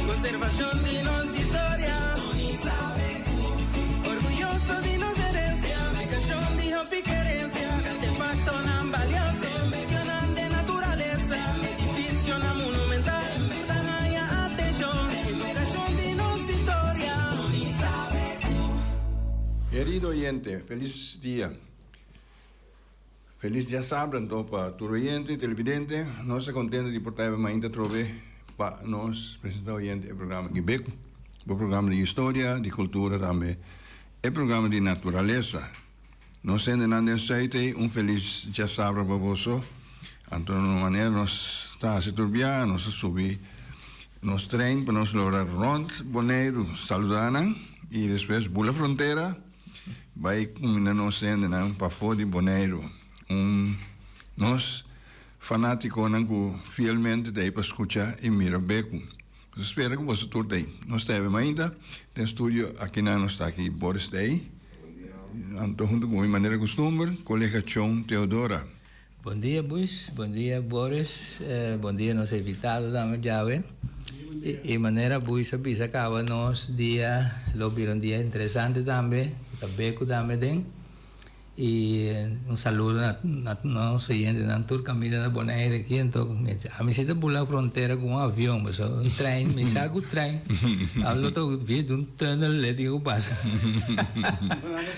Conservación de nuestra historia, orgulloso de nuestra herencia, educación de piquerencia, artefacto tan valioso, de naturaleza, edificio monumental, haya atención, educación de nuestra historia. Querido oyente, feliz día. Feliz dia sábado para tu oyente e televidente. Nós estamos contentes de portar ainda trove para nós apresentar o oyente o programa Quebec, o programa de história, de cultura também, o programa de natureza. Nós sendo na site feliz dia sábado para você. Então, de uma maneira, nós está a se turbiar, nós subir nos trem para nós lograr rond, Bonaire, saludar e depois bula fronteira, vai combinar nós sendo para fora de Bonaire. Nós fanáticos que fielmente daí para escutar e mirar beco. Espero que você tudo aí. Nós temos ainda no estúdio aqui não está aqui Boris daí. Então junto com a maneira costume, colega John Teodora. Bom dia, Buis. Bom dia, Boris. Bom dia, nosso invitado também já vem. E maneira Buis a bisa acaba nós dia lobby um dia interessante também, tá beco também dentro. E saludo a nosso oyente na tour caminho da Bonaire aqui, então a mim se pular a fronteira com avião, mas trem, me saco o trem, hablo todo vi de túnel elétrico passa.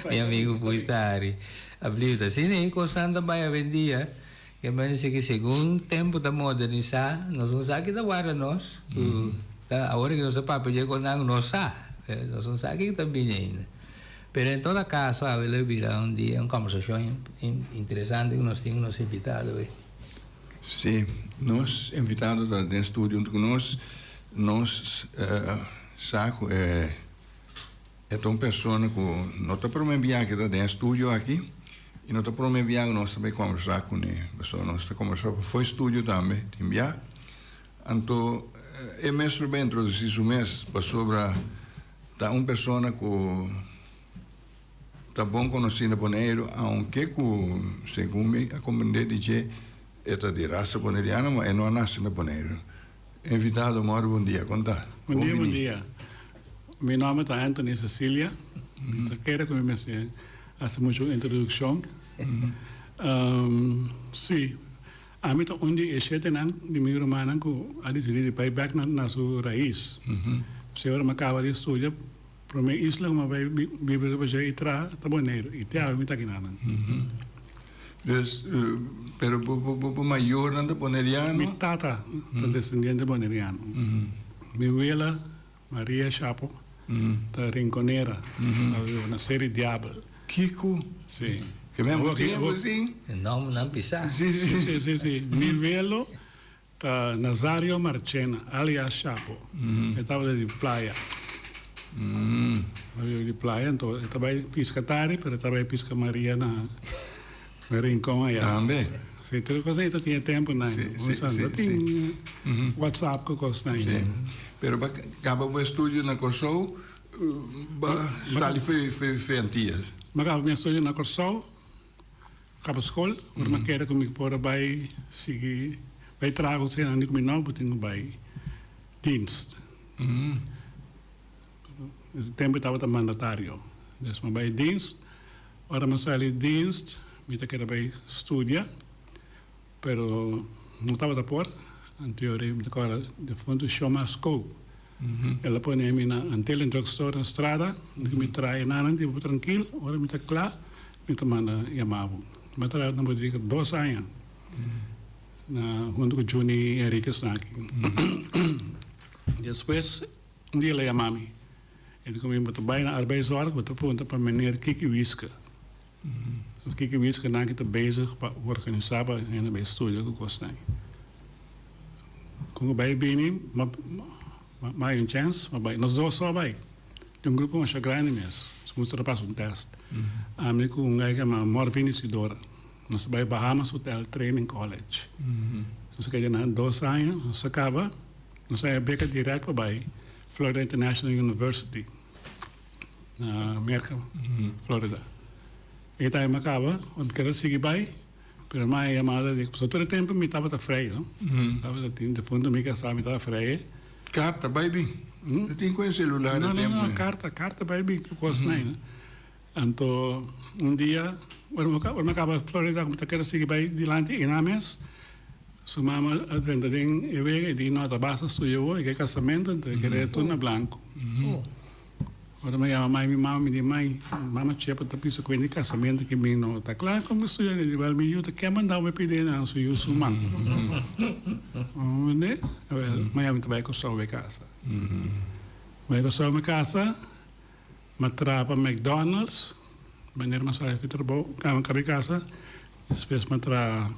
Meu amigo pode estar aí, abriu assim, nem coçando vai a vendia, que menos que segundo tempo da modernizar, nós não sabe que da guarda nós, agora que nosso papo chegou nós sabe, nós não sabe que está bem ainda. Pero en todo caso, a ver, hubiera un día una conversación interesante que nos tienen los invitados. Sí, nos invitados al estudio junto con nos saco é uma pessoa que não está para me enviar que está no estúdio aqui e não está para me enviar nós também conversar com ele. Pessoa nós está conversando foi estúdio também te enviar. Então é mesmo bem introduzir o mês para sobre tá uma pessoa que tá bom conhecido Bonaire, aunque segundo me compreender dizer é de raça boneriana, mas não nasce na Bonaire. Invitado, Mauro, bom dia, conta. Bom dia. Meu nome é Anthony Cecília. Quero que me faça uma introdução. Sim, a mim tá onde é chete nan de minha irmã que a decidir para ir back na sua raiz. Se eu me acaba de estudar para mim isla uma vai viver para já entrar tá Bonaire e te ave tá aqui nada. Dus, pero po maior nanda boneriano. Mi tata tá descendente boneriano. Mi abuela Maria Chapo tá rinconera, na série Diabo. Kiko. Sim. Que mesmo assim? Não pisar. Sim. Mi abuelo tá Nazario Marchena, alias Chapo. Estava de praia. De praia, então eu trabalhei pescatari, pero trabalhei pesca Maria na rincão aí. Também. Sim, tudo coisa aí tinha tempo, né? Sim. WhatsApp que costa aí. Sim. Pero acaba o estúdio na Corsou, sali foi antias. Mas acaba o estúdio na Corsou, acaba a escola, mas eu quero que me pôr vai seguir, vai trago sem anico me não, porque tenho vai dienst. Esse tempo estava também mandatário. Então, vai dienst, ora me sai dienst, me quero vai estudar, pero não estava a pôr. En teorie met elkaar de fonte Shomasco. Ela põe a mina antel em drugstore na estrada, me trai na tipo tranquilo, ora me tá claro, me tá manda chamava. Mas trai não pode dizer 2 anos. Na junto com Juni Henrique Snaki. Depois dia ele chamava-me. Ele comigo muito bem na arbeidszorg, wat ponto para meneer Kiki Wiske. Kiki Wiske na que tá bezig para organizar para in bij studio que kost com o baby mais um chance, mas nós dois só vai. Tem grupo mais grande mesmo. Vamos passar teste. A mim com um gajo que chama Morvin Isidora. Nós vai Bahamas Hotel Training College. Nós queremos 2 anos, nós acaba, nós é beca direto para Florida International University. na América, Florida. E tá em Macaba, onde quero seguir bem, pero mais chamada de todo o tempo me estava tá freio, não? Estava de fundo me casar me estava freio. Carta, baby. Eu tenho com celular Não, no tempo. não, carta baby, coisa né? Então, dia, quando acaba Florida, como quero seguir bem dilante e na mês, sua mama atende e veio e diz nota baixa suyo e que casamento, então querer tudo na branco. Quando me chama mãe, minha mãe me diz, mãe, mama tinha para piso com ele casamento que me não está claro como suyo, ele vai me ajuda, quer mandar me pedir não suyo suma. Né? Mãe me vai com só a casa. Vai com só a casa, me trapa McDonald's, maneira mais fácil de trabalhar, cabe casa, depois me trapa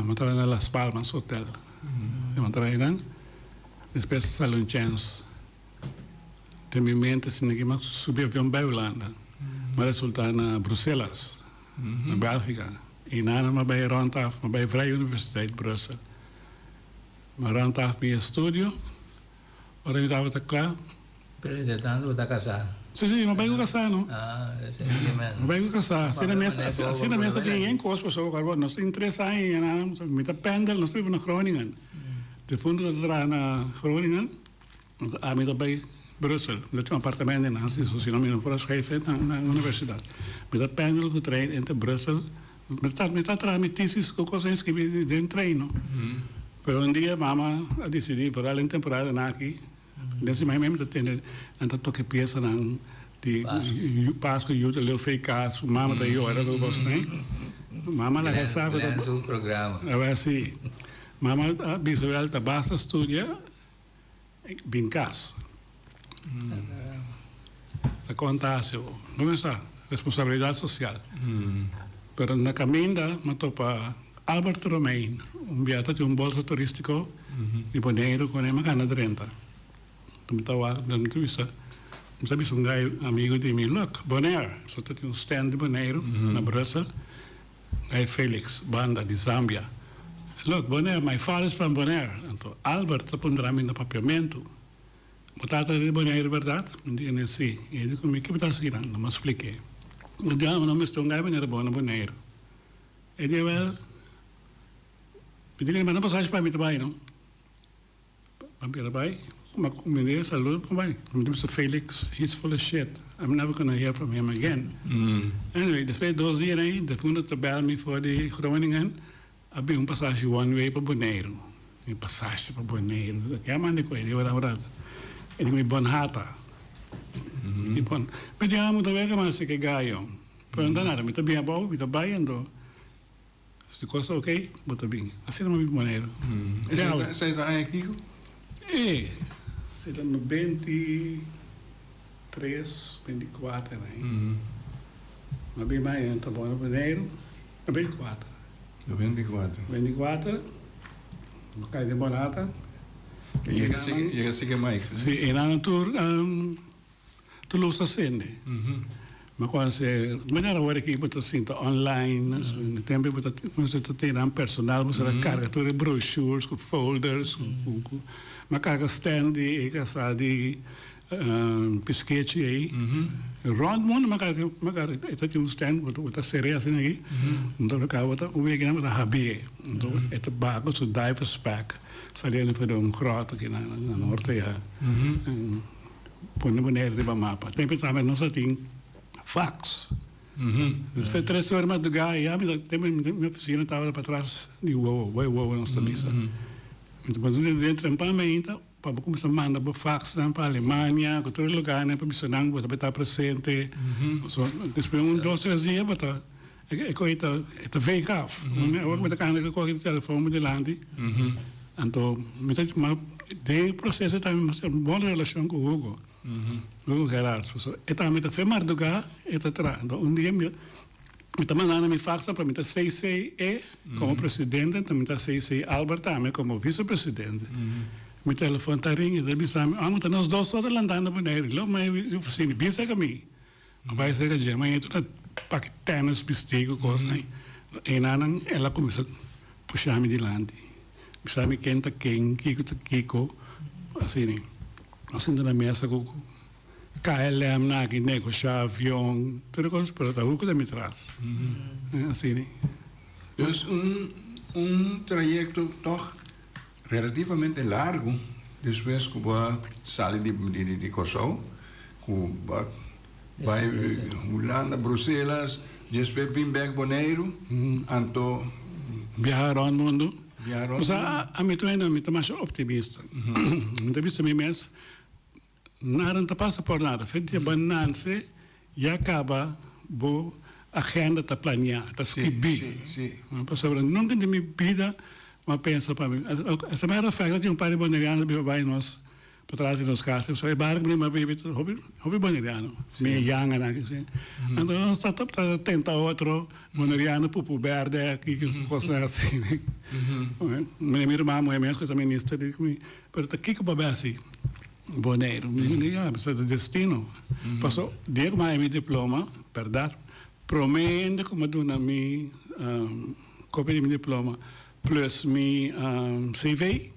me trapa na Las Palmas Hotel, me trapa aí, depois sale um chance. Tem minha mente assim que eu subi avião para a Holanda, mas resulta na Bruxelas, na Bélgica, e nada me vai rondaf, me vai Vrije Universiteit Brussel, me rondaf meu estúdio, ora eu estava claro. Pretendendo estar casado. Sim, me vai casar, não? Me vai casar. Se na mesa tem ninguém coisa pessoa agora, nós temos 3 anos, me tá pendel, nós estamos na Groningen, de fundo nós na Groningen, a mim também Brussel, eu tinha um apartamento na se não me for schrijven na universidade. Met dat pendel getraind in Brussel, met dat tramitices com coisas que de treino. Pero um dia mama decidi por além temporada na aqui, nesse momento tem anda toque peça na de Páscoa e o leu fei caso, mama daí hora do gostei. Mama lá sabe do programa. É assim. Mama bisogna da basta studia bin cas. A contácio, vamos lá, responsabilidade social. Pero na caminda, me topa Albert Romein, viata de bolsa turístico de Bonaire com uma cana de renta. Tu me estava dando entrevista, me sabes amigo de mim, look, Bonaire, só tem stand de Bonaire na Brussel, aí Felix, banda de Zâmbia. Look, Bonaire, my father is from Bonaire. Então, Albert está pondo no papiamento. Batata de Bonaire, verdade? Disse sim. E ele disse, que está assim? Não me expliquei. Eu disse, não me estou ganhando Bonaire. Ele disse, well, pedi-lhe uma passagem para mim também, não? Para mim também. Me disse, saludo, também. Me disse, Felix, he's full of shit. I'm never going to hear from him again. Anyway, depois de 2 dias aí, de fundo te bel-me voor de Groningen, havia passagem one way para Bonaire. Uma passagem para Bonaire. Que mande com ele, eu era verdade. Ele me bonhata. E bom, mas já muito bem que mais se que ganham. Pero não nada, me está bem bom, me está bem ando. Se coisa ok, muito bem. Assim não me Bonaire. Você está aqui? É, você está no 23, 24, né? Mas bem mais, então bom no Bonaire, no 24. 24, no cai de bonata. E assim que mais? Sim, e na tu lusa sende. Mas quando você, melhor agora que você sinta online, no tempo você tem um personal, você carga todas as brochures, com folders, uma carga stand e caça de pesquete aí. Round mundo, mas carga tem um stand, você seria assim aqui. Então o cara o que não é habie, então é tabaco, so divers pack. Saliendo para groot aqui na norte já. Põe no Bonaire de mapa. Tem pensado não só tem fax. Foi 3 horas mais do gás, já tem minha oficina estava para trás de uou nossa missa. Então quando a gente entra para mim, para começar a mandar por fax para a Alemanha, para todo lugar, né, para missionar, para estar presente. Depois 2, 3 dias para ik weet het week af. Ook met de kanker kocht ik de telefoon met de landi. Então, mas de processo também uma boa relação com o Hugo. Hugo Gerardo. Então, me fez mais do que atrás. Então, dia me está mandando me faxa para me tá CCE como presidente, também tá CCE Albert também como vice-presidente. Me telefone tá ringindo, ele disse, então nós 2 só andando por nele. Logo, mas eu falei, bisa comigo. Vai ser que dia, mas eu paquetanas, bistigo, coisa, né? E nanan, ela começou a puxar-me de lante. Sabe quem tá quem, Kiko, assim, né? Assim, na mesa com KLM na que negociar avião, tudo coisa para tá o que me traz. Assim, né? Dus trajecto toch relativamente largo, depois que você sai de Kosovo, que vai Holanda, Bruxelas, depois vem back Bonaire, anto viajar ao mundo. Mas a mim também não me tá mais optimista. Muito visto me mesmo. Nada não passa por nada. Feito a banança e acaba bo agenda tá planeada, tá escribir. Sim. Pessoal, nunca de minha vida, mas pensa para mim. Essa maneira faz que um pai boneriano vai nós para trás de nos casas. Só é barco nem mais bebê, hobby boneriano. Meio yanga na que se. Então nós tá tenta outro boneriano pupu verde aqui que coisa assim. Minha irmã é mesmo que a ministra diz que, pero tá aqui que para assim. Bonaire, precisa de destino. Passou, digo mais meu diploma, verdade? Promendo como dona mi cópia de meu diploma plus mi CV,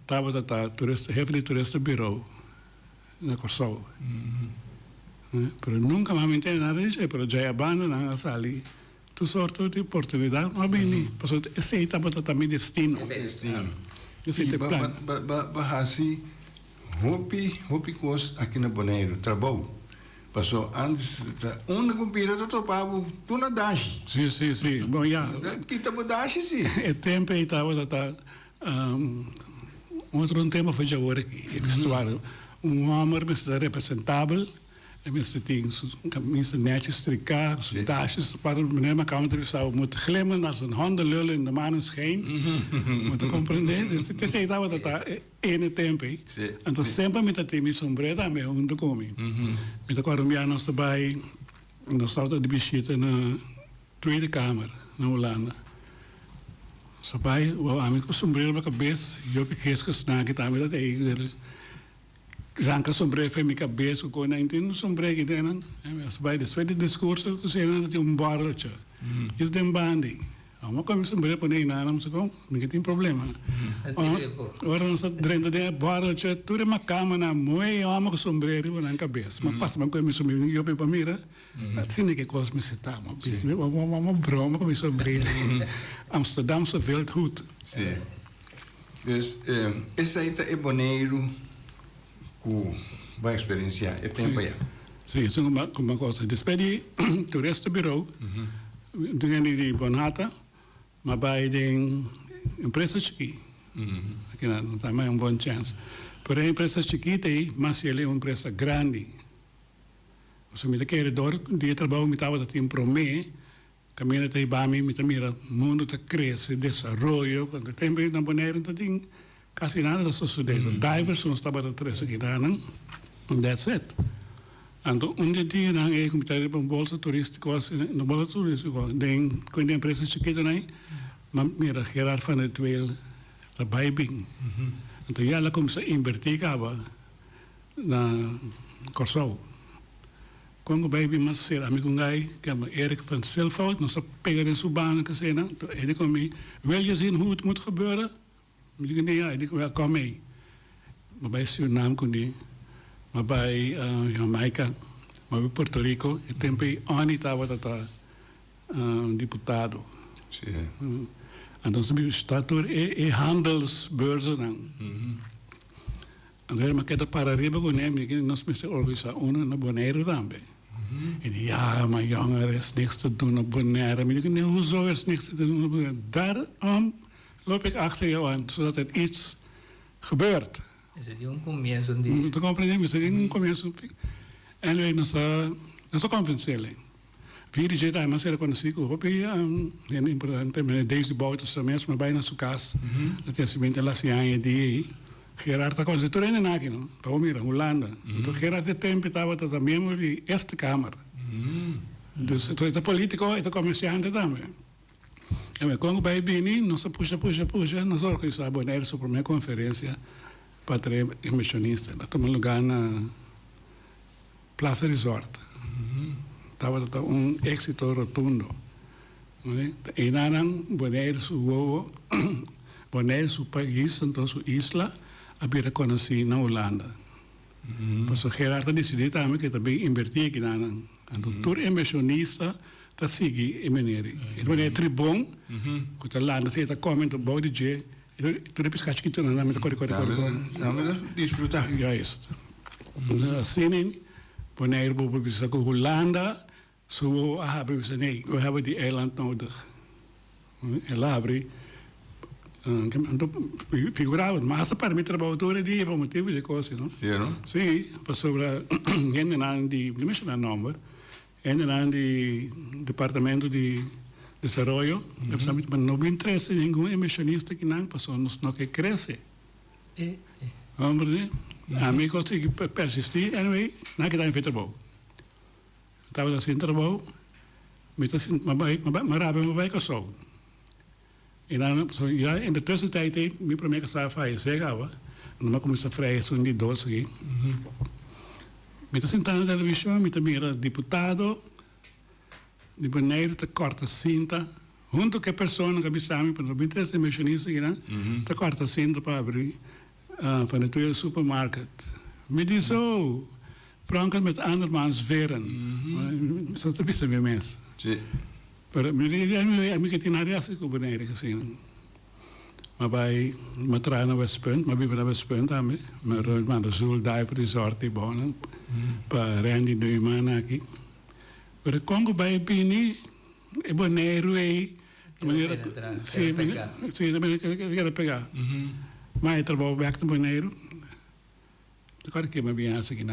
estava turista, chefe de turista bureau na Kosovo. Pero nunca mais me entendo nada disso, pero já abandona a sali. Tu sorte de oportunidade, mas bem, passou, esse estava também destino. Esse é o plano. Bahasi, hopi kos aqui na Bonaire, trabalho. Passou antes, onde compira do topavo, tu na dashi. Sim. Bom, já. Kita dashi, sim. É tempo aí estava outro tema foi já agora aqui, vestuário. Homem precisa representável, precisa ter camisa net estricar, dashes para o menino que entrevistar muito glimmen als een hondenlul in de maneschijn. Moet je compreender? Dus het is dat ene tempo. Então sempre met dat team sombrero também onde come. Met de Colombianos erbij, nós zouden de visite na Tweede Kamer na Holanda. Sabai, o amigo sombrero na cabeça, eu que snack também dat eigenlijk. Zanka sombrero foi minha cabeça, com a entendo sombrero que tem, sabai, depois do discurso, que se não tem barulho, isso tem bandi. Uma coisa sombrero por aí nada, não sei como, ninguém tem problema. Agora nós dentro de barulho, tudo é uma cama na moe, uma com sombrero na cabeça, mas passa uma coisa sombrero, eu para mira, assim que coisa me seta, uma broma com sombrero. Amsterdamse Wildhoed. Sim. Dus essa aí é Bonaire que vai experienciar, é tempo aí. Sim, isso é uma coisa. Depois de turista bureau, de Bonata, mas vai de empresa chiquita. Aqui não tem mais bom chance. Porém, a empresa chiquita aí, mas ele é uma empresa grande. Se me quer dor, dia trabalho me estava tendo promê, caminho até Ibami, me mira, mundo está cresce, desenvolve, quando tem bem na Bonaire, não tem quase nada da sociedade. Divers não estava a três aqui, não? That's it. Então, dia não é como ter uma bolsa turística, no bolsa turística, tem quando a empresa chiquita não é, mas mira, gerar van het wel daarbij bing. Então, ela começa a invertir na Kosovo. Quando vai vir mais ser amigo ngai, que é Erik van Silvoud, nós pegamos em sua bana que se não, ele comigo, wil je zien hoe het moet gebeuren? Ik digo nee, ik digo kom mee. Maar bij Suriname kon die, maar bij Jamaica, maar bij Puerto Rico, het tempo Ani estava deputado. Sim. Então se está door handelsbeurzen dan. Então, mas que para arriba com ele, nós precisamos organizar na Bonaire também. E ja, maar jongen, er is niks te doen op Bonaire. Maar ik denk, nee, hoezo er is niks te doen op Bonaire? Daarom loop ik achter jou aan, zodat er iets gebeurt. Seria começo de... Tu compreende? Seria começo. En nós convencê-lo. Vira de jeito, mas ele conhece que o Hopi é importante, desde boitos também, mas vai na sua casa. Até se bem lá se há de Gerard está com tu ainda aqui, não? Para mira, Holanda. Então Gerard tempo estava também no Eerste Kamer. Então é político, é comerciante também. E quando vai vir, nós puxa, nós organizamos a Bonaire sua primeira conferência para ter emissionistas. Nós tomamos lugar na Plaza Resort. Estava êxito rotundo. E naran Bonaire seu país, então sua isla, havia conhecido na Holanda. Pas so Gerardo decidiu também que também invertir aqui na tour inversionista tá seguir e maneira. Então é tribom, que tá lá na seita comenta body J, tu depois que tu não me corre. Vamos desfrutar. Juist. Assim, wanneer we bisa ke Hollanda, zo hebben we nee, we hebben die eiland nodig. En labri, figurava, mas para mim trabalhador de por motivo de coisa, não? Sim, não? Sim, para sobre ainda não de não me nome, ainda não de departamento de desarrollo, mas não me interessa nenhum emissionista que não passou nos não que cresce. Hombre, a mim consegui persistir, anyway, não que dá em feito bom. Estava assim trabalho, mas assim, mas vai que sou. En dan, so, ja, in de tussentijd, mijn premier zei van je zeggen, en dan kom ik vrij zo'n die doos. Met de sentado na televisão, met de meer deputado, de banheiro te corta cinta, junto com a pessoa que bisami para não ter esse mechanista que te corta cinta para abrir van de tweede supermarket. Me diz oh, pranken met andermans veren. Zo te bissen weer mensen. Maar ik heb die reactie op beneden gezien. Maar bij Matrana Westpunt, maar bij Westpunt hebben we maar de Zul Dive Resort die bouwen, bij Randy Newman aqui. Maar ik kom bij Bini, ik ben neerwee. Sim, ik ga pegar. Maar ik trabalho werk naar beneden. Dan kan ik hier maar bij aan zeggen.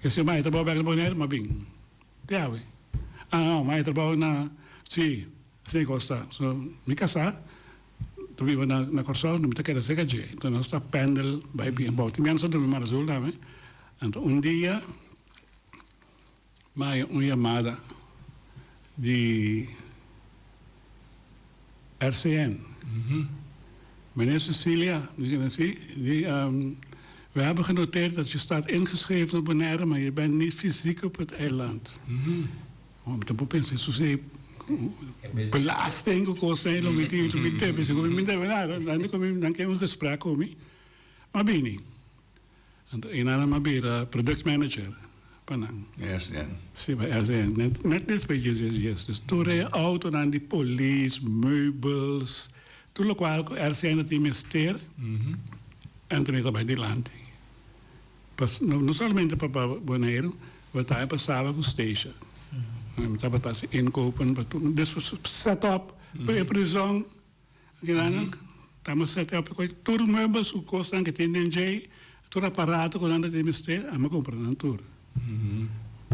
Ik zeg maar ik trabalho werk naar beneden, maar bing. Ja, we. Ah, não, mas trabalho na... Sim, sem gostar. So, me casar, tu vive na Corsol, não me quer dizer que é. Então, nós está pendel, vai bem, bom. Tem menos do meu azul, tá, né? Então, dia, mais uma chamada de RCN. Meneer Cecilia, we hebben genoteerd dat je staat ingeschreven op Bonaire, maar je bent niet fysiek op het eiland. Om te pensar isso é belasting com o sei lo meti tu mete pensa come mi deve nada andando come non che un gesprek come ma bene and inana ma bera product manager panang RCN. Sim, RCN net dit beetje yes dus toere auto dan die police meubels tudo lo qual RCN het minister en toen ik bij die land pas não somente para Bonaire wat hij passava com station. We hebben pas inkopen, dus we set up bij de prison. We set up tour meubels, hoe kost dan het in de tour apparaten kon aan het investeren en we kopen een tour.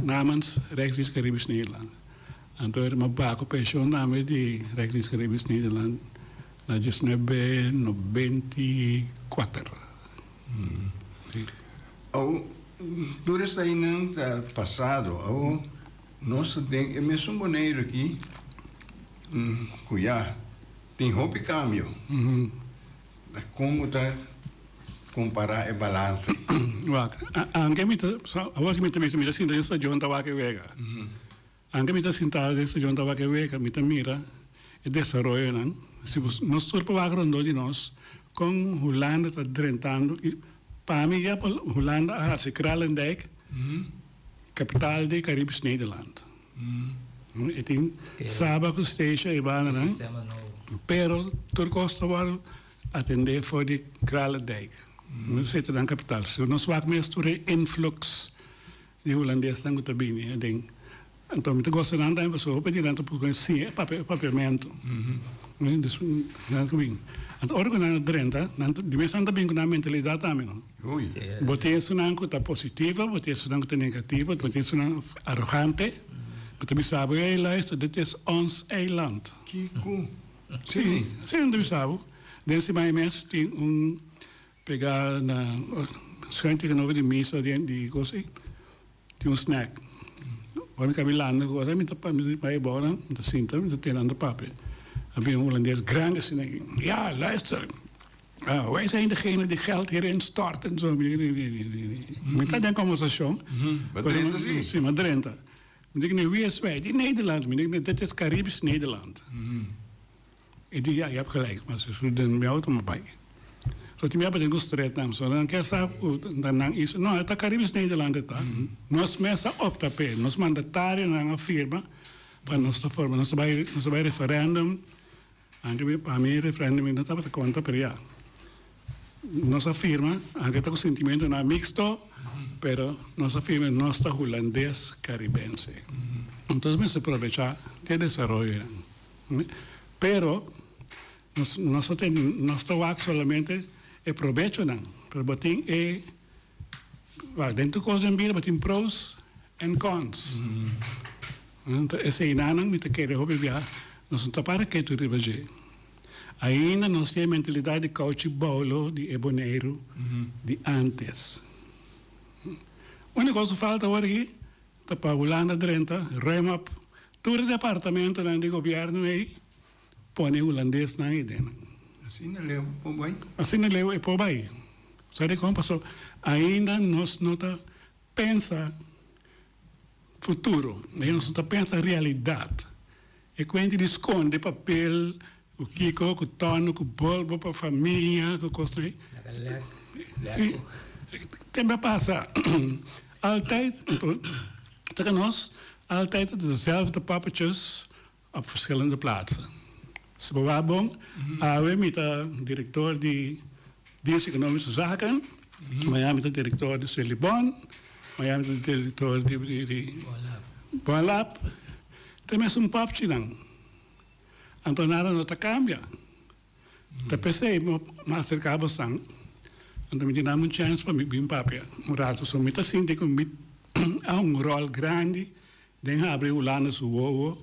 Namens Rijksdienst Caribisch Nederland. En toen hebben we bako pensioen namen die Rijksdienst Caribisch Nederland. Dat is nu bij 24. Oh, door esta in het passado, oh. Nós temos, é mesmo um boneiro aqui, cuiá, tem roupa e câmbio. Como está comparar a balança? Anche mi aveva mi messa mi sinta in stagione da che vega. Anche mi sinta in stagione da che vega, mi mira e desarrollo nan. Se nós turpo vagrondo di nos con Hollanda sta drentando, pa mi ja Hollanda a se Kralendijk. Kapitaal de Caribisch Nederland. Het in Sabaco Station in Banen. Pero Turcosta wel atender voor de Kralendijk. We zitten dan kapitaal. So nos wat meestal de influx die Hollandees dan moeten binnen. Ik denk. En toen met de gosten aan dan was zo op die rente op zien papiermento. Dus dan gewoon. Het orgaan aan het Drenthe, de mensen aan de bingo naar mentaliteit aan. Boteer ze dan goed positieve, boteer ze dan goed negatieve, boteer ze dan arrogante. Dat we samen, hey luister, dit is ons eiland. Kiko. Sim, sim, dat we samen. Deze mensen die pegar na schuin tegenover die meester die gosse, die ons snack. Waarom kan we landen? Waarom met de bouwen, met de cinta, met de teen aan de papier. Dan ben je Hollandees grandes en ja, luister. Wij zijn degene die geld hierin stort en zo. Ik kan denken aan een station. Wat Drenthe zie? Sim, maar Drenthe. Ik denk, wie is wij? Die Nederland. Ik denk, dit is Caribisch Nederland. Ik denk, ja, je hebt gelijk. Maar ze zullen mijn auto maar bij. So tinha para dentro estreito não, so não quer saber não isso, não, é Caribes Nederland tá. Nós mesa opta pe, nós mandatário na firma para nossa forma, nós vai referendum, anche para mim referendum não estava conta per já. Nossa firma, anche tá com sentimento na mixto, pero nossa firma não está holandês caribense. Então me se aproveitar de desenvolver. Pero nós trabalhamos solamente e proveito não, pero botin e dentro coisa em vida botin pros and cons. Então esse inanang me te querer hobby via, nós não tá para que tu ribaje. Ainda nós temos a mentalidade de coach bolo, de eboneiro, de antes. Uma coisa falta agora aqui, tá para Holanda Drenta, remap, todo o departamento de governo aí, põe holandês na ideia. Assim não leu por bem? Assim não leu por bem. Sabe como passou? Ainda nós não tá pensa futuro, ainda nós não tá pensa realidade. E quando ele esconde papel, o Kiko, o tono, o bolbo para a família, o construir. Sim, tempo passa. Altijd, tegen nós, altijd dezelfde poppetjes op verschillende plaatsen. Ze bewaar bom, we met de directeur die Dienst Economische Zaken, maar met de directeur de Celibon, maar met de directeur die Bonlab. Temos poppetje dan. Antonara não está cambia. Tá pensei, mas cercava sang. Então me dá uma chance para me bem papel. Murato só me tá sentindo que há rol grande de abrir o lado do ovo,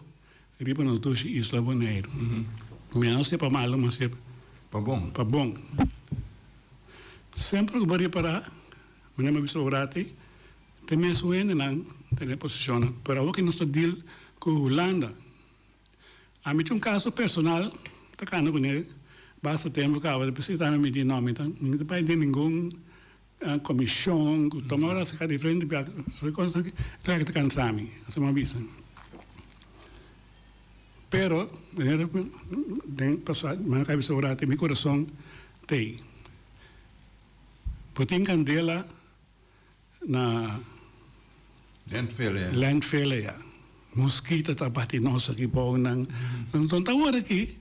riba nos dois Isla Bonaire. Me não sei para mal, mas é para bom. Para bom. Sempre que vou parar, me lembro de orate, tem me suene não, tem posição, para o que não está deal com Holanda. A mim tinha caso personal, tá cano com ele, basta tempo que eu precisa me medir nome, então não vai ter nenhum comissão, que toma hora se cada frente, só coisa que tá cansado, assim uma vez. Pero, den passado, mas cabeça orate, meu coração tem. Botin candela na landfill, ja. Mosquito está batendo nossa aqui bom não. Então tá hora aqui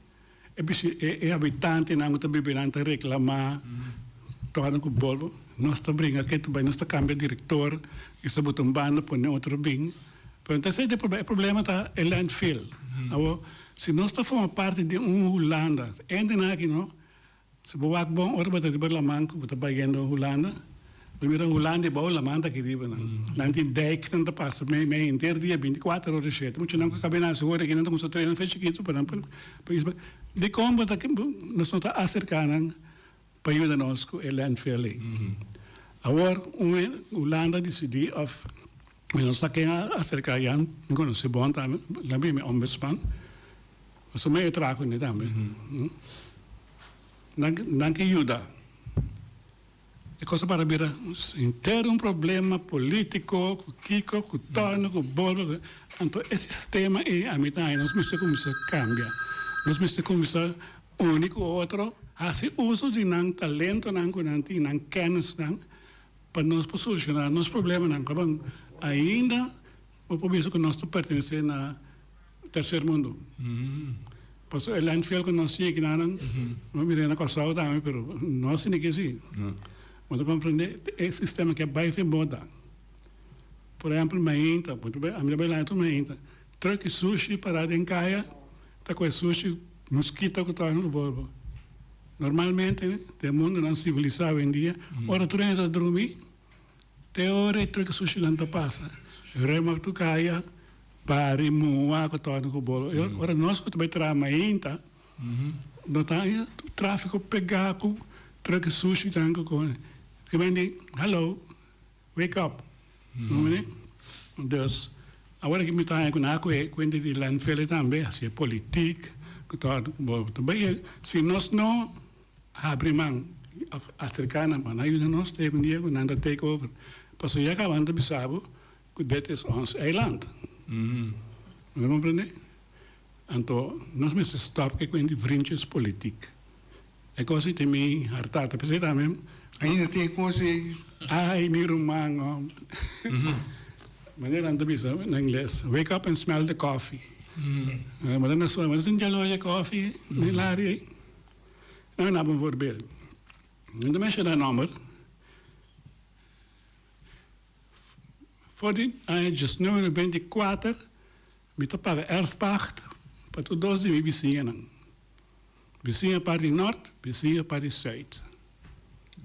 é habitante não tá bebendo tá reclamar, torna com bolbo, nós tá brinca aqui tu vai nós tá cambia diretor, isso botam banda põe outro bem. Então esse é problema tá é landfill. Se nós tá forma parte de Holanda, ainda aqui não. Se boak bom ora bata de Berlamanco, bata bagendo Holanda. Primeiro Holanda bom la manda que riba não. Nanti dek não passa me inteiro dia 24 horas cheio. Muito não cabe na sua hora que não estamos treinando fecha aqui para país. De como tá que nós não tá acercando para ajudar nós com o landfill. Agora Holanda decidiu of nós tá quem acercar já não conhece bom tá lá bem ombudsman. Mas me trago né também. Não que ajuda. É coisa para ver inteiro problema político, com o torno, com o bolo. Então, esse sistema é a metade. Nós precisamos começar a cambiar. Nós precisamos começar único outro. Fazer uso de não talento, não conhecimento, não kennis, para nós solucionar nossos problemas. Ainda, o problema que nós pertencemos ao terceiro mundo. Porque o landfill que nós temos aqui, não me lembro qual também, mas nós não temos isso. Mas compreender é sistema que é bem moda. Por exemplo, mainta, a minha bela é mainta. Troque sushi parado em caia, tá com sushi mosquito que tá no bolso. Normalmente, no mundo não civilizado em dia, ora tu entra a dormir, te ora troque sushi lá não passa. Rema tu caia, pare mua que tá no bolso. Ora nós que também tra mainta, não tá tráfico pegado, troque sushi tanto com que vem de, hello, wake up. Dus, agora que me está com a coisa, quando de landfill também, assim, política, que também, se nós não abrimos acercamos, mas ajuda nós, teve um dia que nós take over. Porque já acabamos de pensar que dit is ons eiland. Não compreende? Então, nós precisamos stop com de vriendjes politiek. E così ti mi hartata, pensate também. Ainda tem coisa aí. Ai, mi rumang. Maneira anda bisa em inglês. Wake up and smell the coffee. Maar dan is zo, maar zijn jaloe koffie, hilari. Nou, nou een voorbeeld. En de mensen dan nummer. Voor die, just nu ben ik kwater, met de paga erfpacht, para tu dos de vizinhan. Vizinha para de norte, vizinha para de zuid.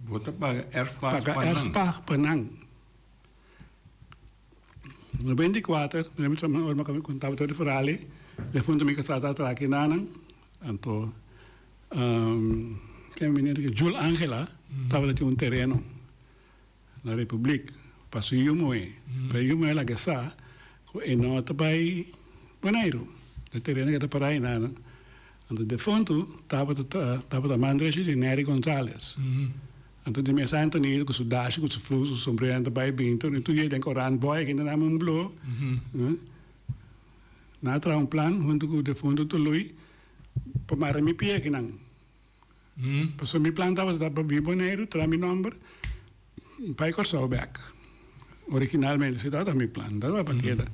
Bota paga erfpacht Paga erfpacht panang. No 24, lembro que eu contava todo o verale, eu fui também casado atrás nanang, então que é menina que Jul Angela estava lá tinha terreno na República, passou Yumoe, para Yumoe lá que sa, e não até Bonairo, o terreno que está para aí nanang, então de fundo estava da Mandreche de Nery Gonzalez. Então, de minha Antônio, com o dash, com o fluxo, o sombreiro, vai bem. Então, tu ia com o ran boy, que ainda não blow. Na tra plan, junto com o fundo do Lui, para mara mi pia que não. Passou mi plan, estava para vir Bonairo, tra mi número, pai corso back. Originalmente, se dava mi plan, dava para queda.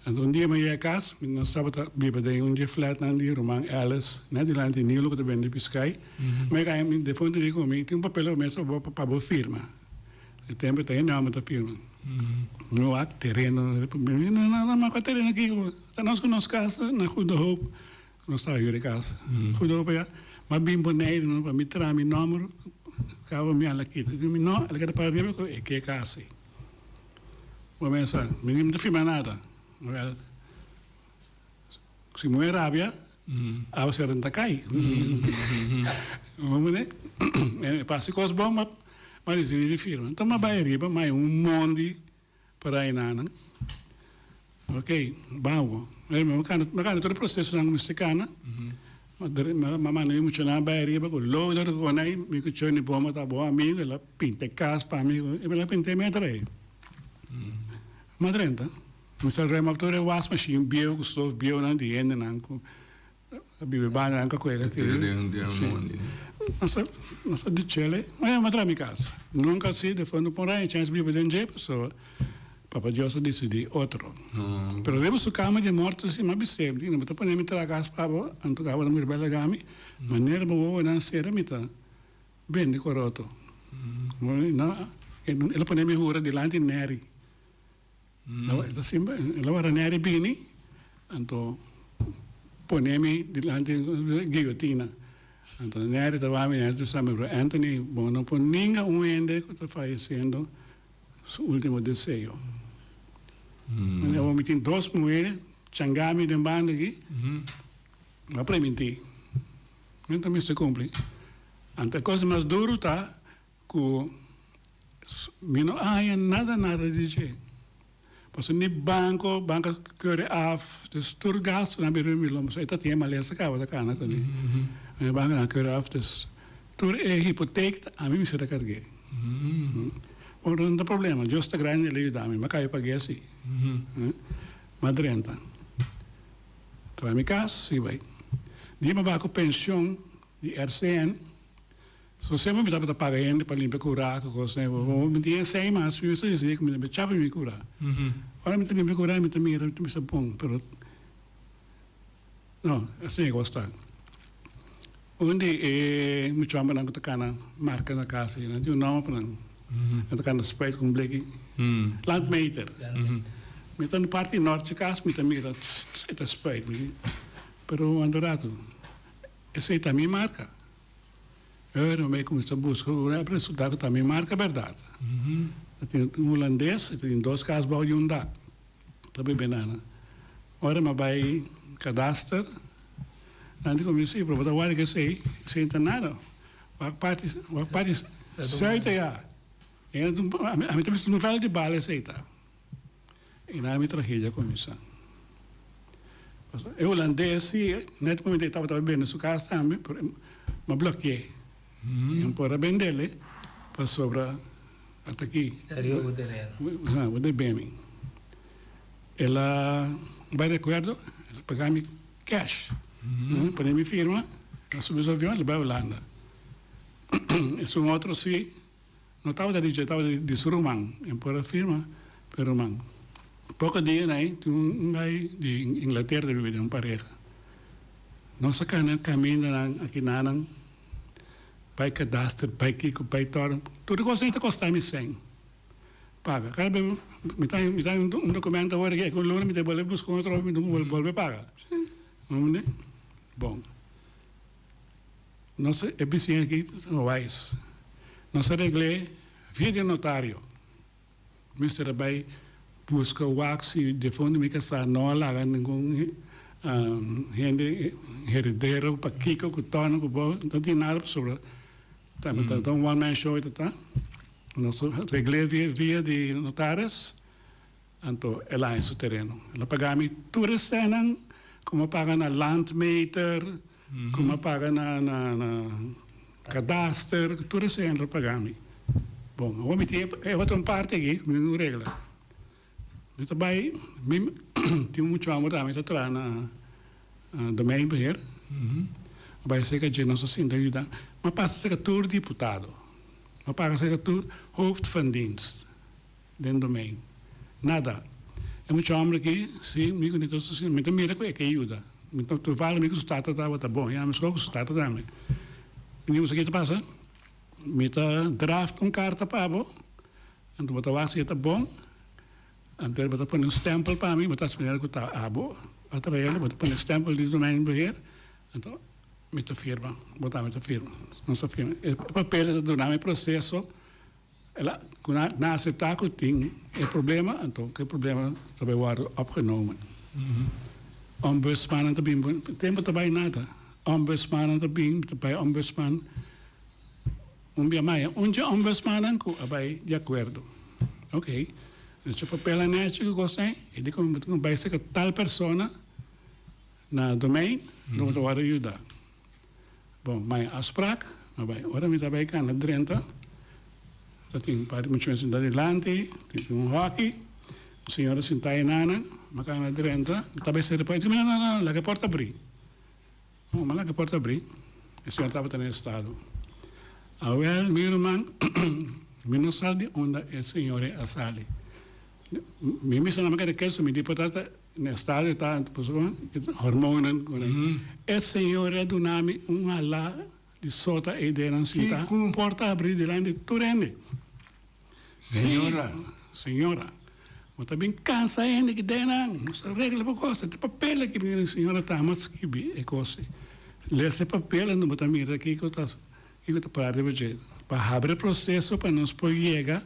Então, dia me ia casa, nós sábado viva de dia flat na dia Romang Alice, né, de lá de Nilo que te vende Piscai, mas aí de fundo de comigo tem papel mesmo para boa firma. O tempo tem nome da firma. No ato terreno, não mas terreno aqui, tá nós com nossa casa na Good Hope, nós está aí de casa. Good Hope já, mas bem bonito, não para me tirar meu número, acaba me ala aqui, não, ela quer para ver que é casa. Vou pensar, não te firma nada. Well, se moer rabia, a ser en takai. Vamos ver? Passa coisas boas, mas eles não firma. Então, mas vai riba, mas mundo para aí nana. Ok, bom. Mas todo o processo na mexicana, mas não é muito na vai riba, com logo da com aí, me que chone bom, tá bom amigo, ela pinta casa para amigo, ela pinta metra aí. Madrenta. Mas o remotor é wash machine, bio, com stove, bio, não de ende, não com a bibelbana, não com a coisa. Nossa, de chile, mas é uma trama em casa. Nunca se, de fundo, por aí, chance bíblia de enje, pessoa, Papa Deus decidi outro. Pero lemos o cama de morte, assim, mas sempre, não, mas depois me traga as pavo, anto cava da mulher bela gami, maneira boa, não ser, me tá, bem de coroto. Não, ela põe me rura de lá de neri. Ela era neri bini, anto ponemi dilante guilhotina. Anto neri estava a minha, tu sabe, Anthony, bom, não põe ninguém ende que está falecendo seu último desejo. Eu vou meter 2 mulheres, changami de banda aqui, mas para mentir. Então me se cumpre. Anto a coisa mais dura tá, que não há nada de jeito. Pas in die banken keuren af, dus tourgas naar bij Rumilom. Dus dat die helemaal lezen kan, dat kan ik niet. En de banken dan keuren af, dus tour hypotheek, aan wie moet je dat krijgen? Maar dat is een probleem, juist de grande leeuw daarmee, maar kan je paggen zie. Maar de rente. Terwijl mijn kaas, zie je. Die hebben ook pensioen, die RCN. So sempre me dava para pagar ainda para limpar curar, coisa, vou me tinha 100 mas eu sei que me deixava me curar. Agora me tem me curar, me tem me bom, pero não, assim é gostar. Onde me chama na cana marca na casa, né? Eu não para na cana spray com black landmeter. Me tá no parte norte de casa, me também era esta spray, pero andorado. Essa é também marca. Eu me comecei a buscar, para estudar também marca a verdade. Tem um holandês, tem 2 casos para o Hyundai. Também banana. Ora, mas vai cadastro. Antes comecei a provar, agora que sei nada. A parte certa já. A mim também não fala de bala, aceita. E na minha tragédia começou. O holandês, nesse momento estava bem na sua casa também, mas bloqueei. Yang para bendele para sobra até aqui. Rio terreno. O de bem. Ela vai de acordo, pagar-me cash. Para minha firma, nós subimos o avião, ela vai a Holanda. é um outro sim. Não estava de Surumang, em por a firma, Perumang. Pouco dia, né? Tem um gai de Inglaterra que vive em pareja. Nossa caminho aqui na pai cadastro, pai Kiko, pai Toro. Tudo coisa que custa-me 100. Paga. Cara, me dá documento agora que é com o Lula, me dá boleto, buscar outro, me dá boleto, paga. Vamos ver? Bom. Nossa eficiência aqui, não vai. Nossa regra via de notário. Mr. Bay busca o axi de fundo, me casar, não lá, ninguém gente herdeiro, para Kiko, com Tono, com Bo, não tem nada sobre. Então, one man show, tá? Nossa regra via de notários, então, ela é o terreno. Ela paga me tudo cenas, como paga na landmeter, como paga na cadastro, tudo isso ela paga me. Bom, o homem tem outra parte aqui, não regra. Eu também tenho muito amor também atrás na domain beheer. Vai ser que a gente não se sente ajudar, mas passa a ser todo deputado, mas passa a ser todo hoofd van dienst dentro do domain. Nada. É muito amor aqui, sim, me conheço assim, mas também é que ajuda. Então tu vale me que o status tá bom, já me escolho o status também. E o que passa? Me draft carta para bo, então botar lá se tá bom, então botar põe stempel para mim, botar primeiro que tá abo, botar para ele, botar põe stempel de domain beheer, então me firma, botar me firma, não se firma. O papel do nome processo, ela quando na aceitar que tem problema, então que problema também var opgenomen. Ombudsman também, tempo também nada. Ombudsman também, também ombudsman. Dia mais, onde ombudsman com abai de acordo, ok? Esse papel é nesse que gostei, ele como vai ser que tal pessoa na domain não vai ajudar. Bom, mas a spraak, abai, ora me trabalha cá na Drenthe, tem parte muito mais adelante, tem hockey, a senhora sentada em nana, mas cá na Drenthe, também se depois, não, lá que a porta abrir. Não, mas lá que a porta abrir, a senhora estava no estado. Awel, meu irmão, me não sabe onde é senhor é a sali. Me missa na maneira que isso me deputada no estado está hormônio. É senhor é do nome lá de sota e de lançita. Porta abrir delante de turende. Senhora. Mas também cansa ainda que dena, não se regra por coisa. Tem papel que a senhora está mas que é coisa. Lê esse papel não botar mira aqui que está para abrir o processo para nós poder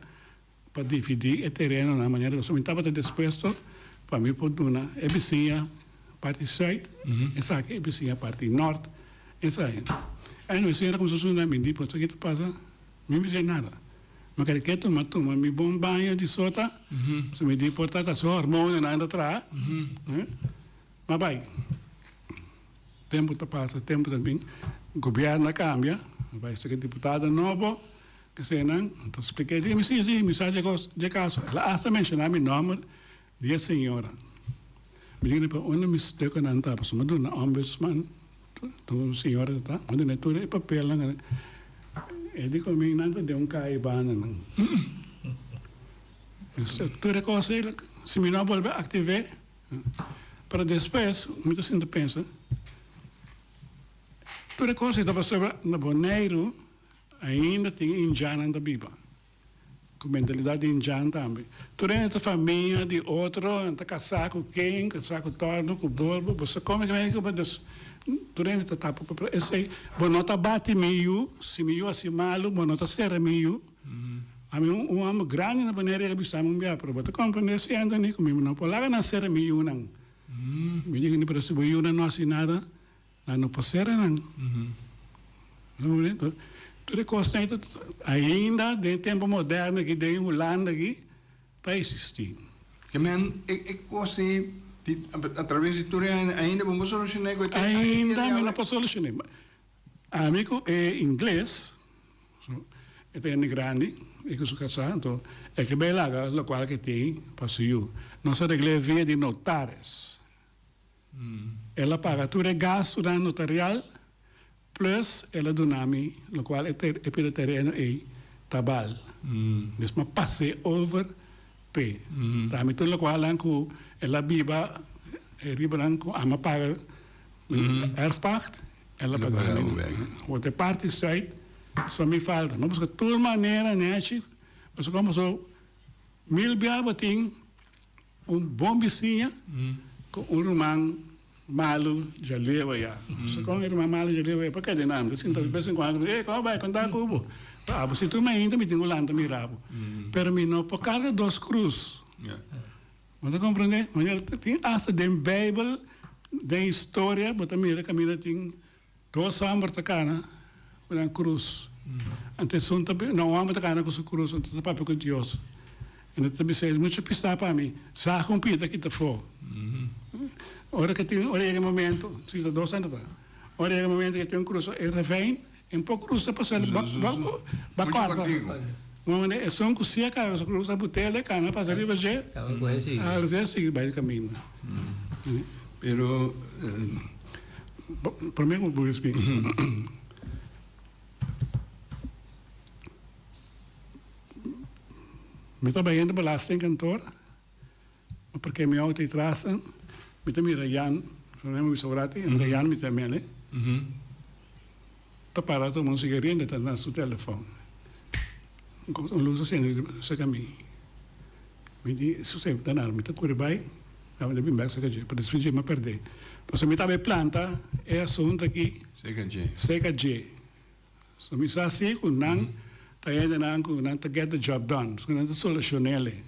para dividir o terreno na maneira que eu estava disposto para mim por uma vizinha parte sul, essa aqui é vizinha parte norte, essa aí. Aí não sei como se fosse na minha depois que passa, não me sei nada. Mas que toma me bom banho de sota, se me deportar tá só hormônio nada atrás, mas vai. Tempo passa, tempo também, o governo cambia. Vai ser deputado novo, que se não, então expliquei, me disse, de caso, ela hasta mencionar meu nome de senhora. Me disse, para onde me estou não está, para uma dona ombudsman, tu senhora está, onde não tudo é papel, né? Ele comigo não de caibana, não. Tudo é coisa, se me não voltar a ativar, para depois, muita gente pensa, tudo coisa estava sobre na Boneiro ainda tem indiana da Biba, com mentalidade indiana também. Tudo essa família de outro, está casado com quem, casado com torno, com bolbo, você come também com tudo essa tapa para esse, bonota bate meio, se meio assim malo, bonota serra meio. A mim homem grande na Boneiro ele bisa mumbia, para você compreender se anda nem comigo não, por lá na serra meio não. Me diga nem para se meio não assim nada. Não pode ser, não. Tudo coisa ainda, de tempo moderno, que tem Holanda aqui, está existindo. Que men, é coisa, através de tudo, ainda vamos solucionar. Ainda não posso solucionar. Amigo é inglês, é grande, é que sou casado, então, é que bem lá, o qual que tem, passeio. Nossa regra via de notários. Ela paga tudo é gasto da notarial, plus ela donami, lo qual é pelo terreno e tabal. Dus maar passe over P. Daarmee toen lo qual anco ela biba riberanco ama paga erfpacht, ela paga. Wat de parte Zuid só me falta. Mas de toda maneira, né, chico? Mas como só mil biabating bom vizinha com irmão malo já leva já. Só com irmão malo já leva para cada nome. Assim, então, de vez em quando, como vai contar cubo? Ah, você tu me ainda me tem ulanda mirabo. Pero me não por cada dos cruz. Mas compreende? Mas tem essa da Bíblia, da história, mas também a caminha tem dois sambar takana, com cruz. Antes não amo takana com a cruz, antes da papel com Deus. E não também sei, muito pisar para mim. Sá com pita que tá fora. Ora que tem, ora é o momento, se está 2 anos, ora é o momento que tem um cruz, é vem, pouco cruz para passar ba quarta. Mas é só que se a casa cruz a botella cana passar ali vai a já seguir vai o caminho. Pero para mim vou explicar. Me está bem belastingkantoor, porque meu auto atrás, me está mirando, não é muito sobrado, me Jan me também, né? Tá parado uma cigarrinha, tá na sua telefone. Um luz assim, se caminho. Me diz, se você tá na me tá correndo bem, eu não vim bem, se caminho, para desfingir me perder. Porque me tá bem planta, é assunto aqui. Seca G. So me sa assim, com não tayo na ko nang to get the job done. So nang solucionele.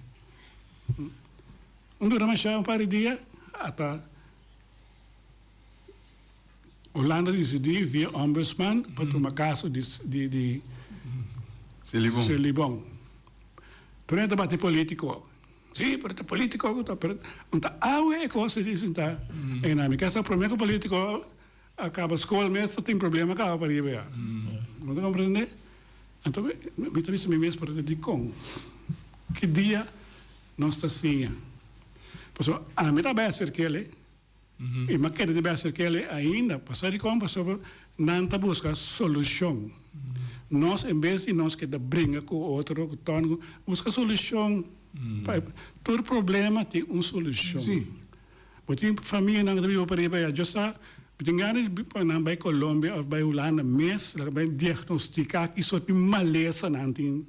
Dura mas siya para dia ata Holanda decidi via ombudsman para tomar caso de Selibon. Pero é debate político. Sim, pero é político, pero unta awe coisa disso tá. E na minha casa problema político acaba escola mesmo tem problema acaba para ir ver. Não compreende? Então, me trouxe me mesmo para dizer com que dia nós está assim. Porque a mim também ser que ele e mas que deve ser que ele ainda passar de como sobre não tá buscar solução. Nós em vez de nós que da brinca com outro que torna busca solução. Todo problema tem uma solução. Porque família não deve para ir para já está. Betingani na bij Colombia of bij Holanda mes, la bij diagnosticar que só tem maleza nantin.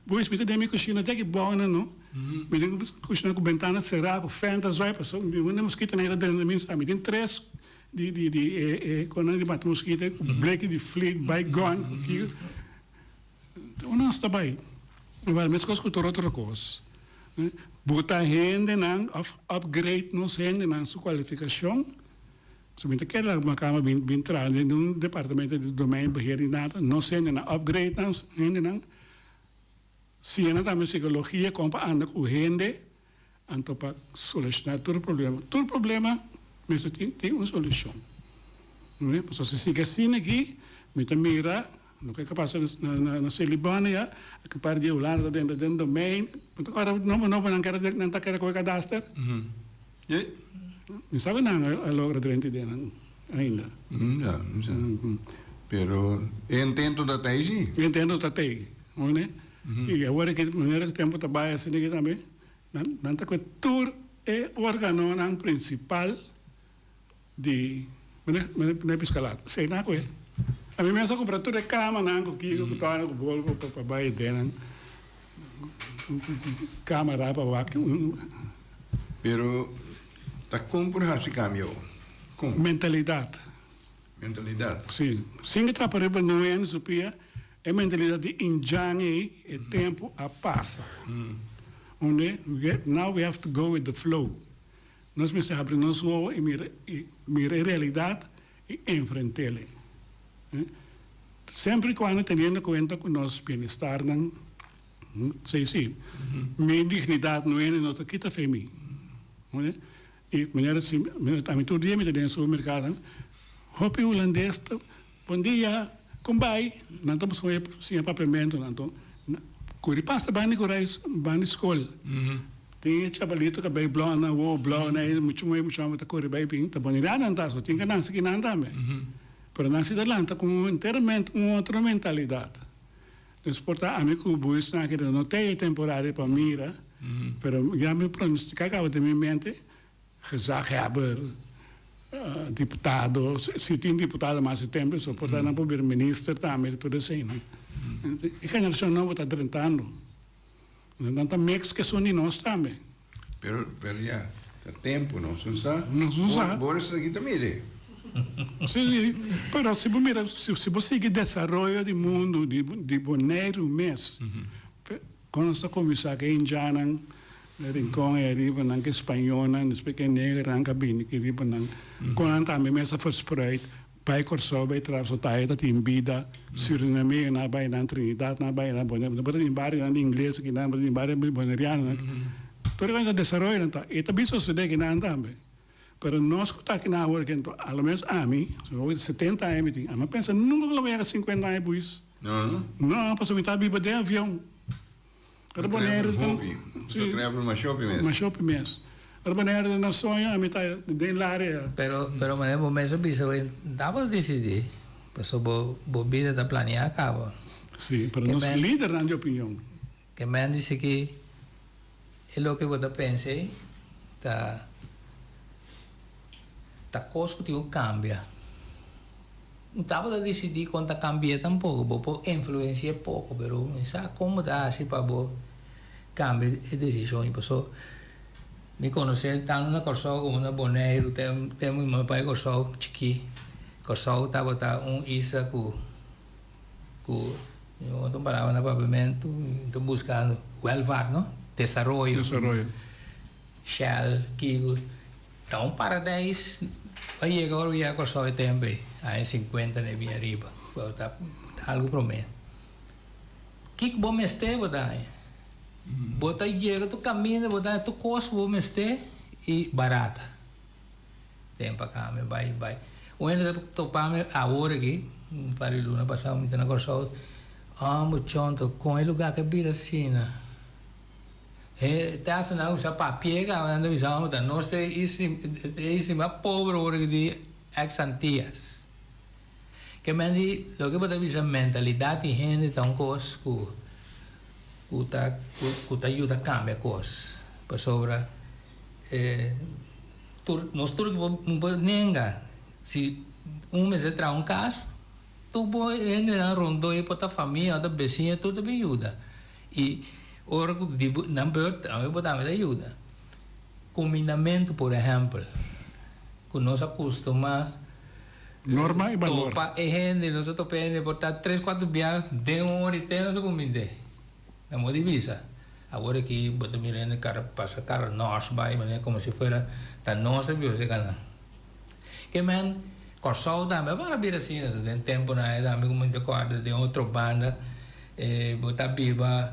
Pois me tem cozinha até que bom não. Me tem cozinha com ventana cerrada, fenda zói, passou, me tem mosquito na era dentro de mim, me tem 3 quando ele bate mosquito, black de fleet, bygone, que não está bem. Mas mesmo coisa com outra coisa. Botar rende não, upgrade nos rende não sua qualificação. Somente que ela macama bem trade num departamento de domínio beheer e nada, não sendo na upgrade não, se ela também psicologia como anda com rende, então para solucionar todo problema. Todo problema, mas tem uma solução. Não é? Porque se siga assim aqui, me mira, não é capaz na Celibânia, que para de Holanda dentro do domínio, agora não quero com o cadastro. Não sabe nada a logra durante ainda. Não. Pero entendo da tese. Entendo da tese, não é? E agora que maneira que o tempo trabalha assim aqui também, não tá com tur é o órgão principal de não é piscalado. Sei na coisa. A mim mesmo comprar tudo é cama não que eu tô no Volvo para baixo dela. Câmara para vaca. Pero tá como esse cambio? Mentalidade. Sim. Sim, que para não é supia é mentalidade de enjangue e tempo a passa. Onde now we have to go with the flow. Nós precisamos abrir nosso olho e mirar a realidade e enfrentá-la. Sempre quando tendo em conta com nosso bem-estar, sei sim, minha dignidade não é nota que está feminina. E maneira assim, também todo dia me tem no supermercado, hopi holandês, bom dia, como vai? Não estamos com sem papiamento, não estamos. Curi passa bem de corais, bem de escola. Tem chabalito que bem blona, o blona, muito mais muito curi bem bem, tá bom, não tá só tem que não se que não também. Pero na Cidadlanta com inteiramente uma outra mentalidade. Nós porta amigo buis na que não tem temporada para mira, pero já me pronosticava de minha mente, gezag hebben, deputado, se tem deputado mais tempo, só porta na primeiro-ministro também tudo assim. A geração nova está tentando. Então mex que são de nós também. Pero já, há tempo, não se sabe? Não se sabe. Boris aqui também. Sim, mas se você seguir desenvolvimento do mundo de boneiro mês, quando você começar que indiano, rincão é riba não que espanhol, não speak negro, não cabine que riba não, quando também mesa verspreid, bij Corso, bij Trapsotai, dat in Bida, Suriname, na bij na Trinidad, na bij na Bonaire, dat in barrio na inglês que na in barrio bonaireano, todo que desarrollo então, e também só se de que não também. Pero nós que está aqui na rua, que ao menos a mim, 70 anos, a mim pensa, nunca vou levar 50 anos por isso. Não, para subir a biba de avião. Era Bonaire. Você trabalha numa shopping mesmo? Uma shopping mesmo. Era Bonaire na sonha, a metade dentro da área. Pero mas o mês bisa, dá para decidir. Pessoa bobida da planear acaba. Sim, para nós líder na minha opinião. Que man disse que é o que você pensa, a coisa que cambia. Não estava a decidir quando cambia tampouco, vou influenciar pouco, mas não sabe como dá assim para cambiar a decisão. E pessoal, me conhecer tanto na Corsol como na Bonaire, tem meu pai Corsol chiqui, Corsol estava isa com eu estou falando na pavimento, estou buscando welfare, não? Desarrollo. Shell, Kigo. Então, paradise, aí agora já com só tempo, aí 50 nem bem arriba, algo prometo. Que bom mestre botar, botar chega tu caminho, botar tu costa bom mestre e barata. Tempo cá, me vai. O ainda topar me a hora aqui, para luna passar muito na corso, muito onto com ele lugar que vira assim, né? Tá sendo usa papel, anda visão, da nossa esse mais pobre hora de ex-antias. Que mendi, lo que pode visar mentalidade e gente tão coisa que ajuda a cambiar coisas. Para sobra, nós tudo que não nenga, se mês entrar caso, tu pode entrar rondo e para a família, a vizinha, tudo bem ajuda. E ora que não pode também botar mais ajuda. Combinamento, por exemplo, que nós acostumamos norma e valor. Topa e gente, nós topamos botar 3, 4 dias de hora e tem nosso combinamento. É uma divisa. Agora que bota mirando cara passa cara nós vai, mas como se fora da nossa biosecana. Que men Corsol também para vir assim, tem tempo na também como te acorda de outra banda, botar biba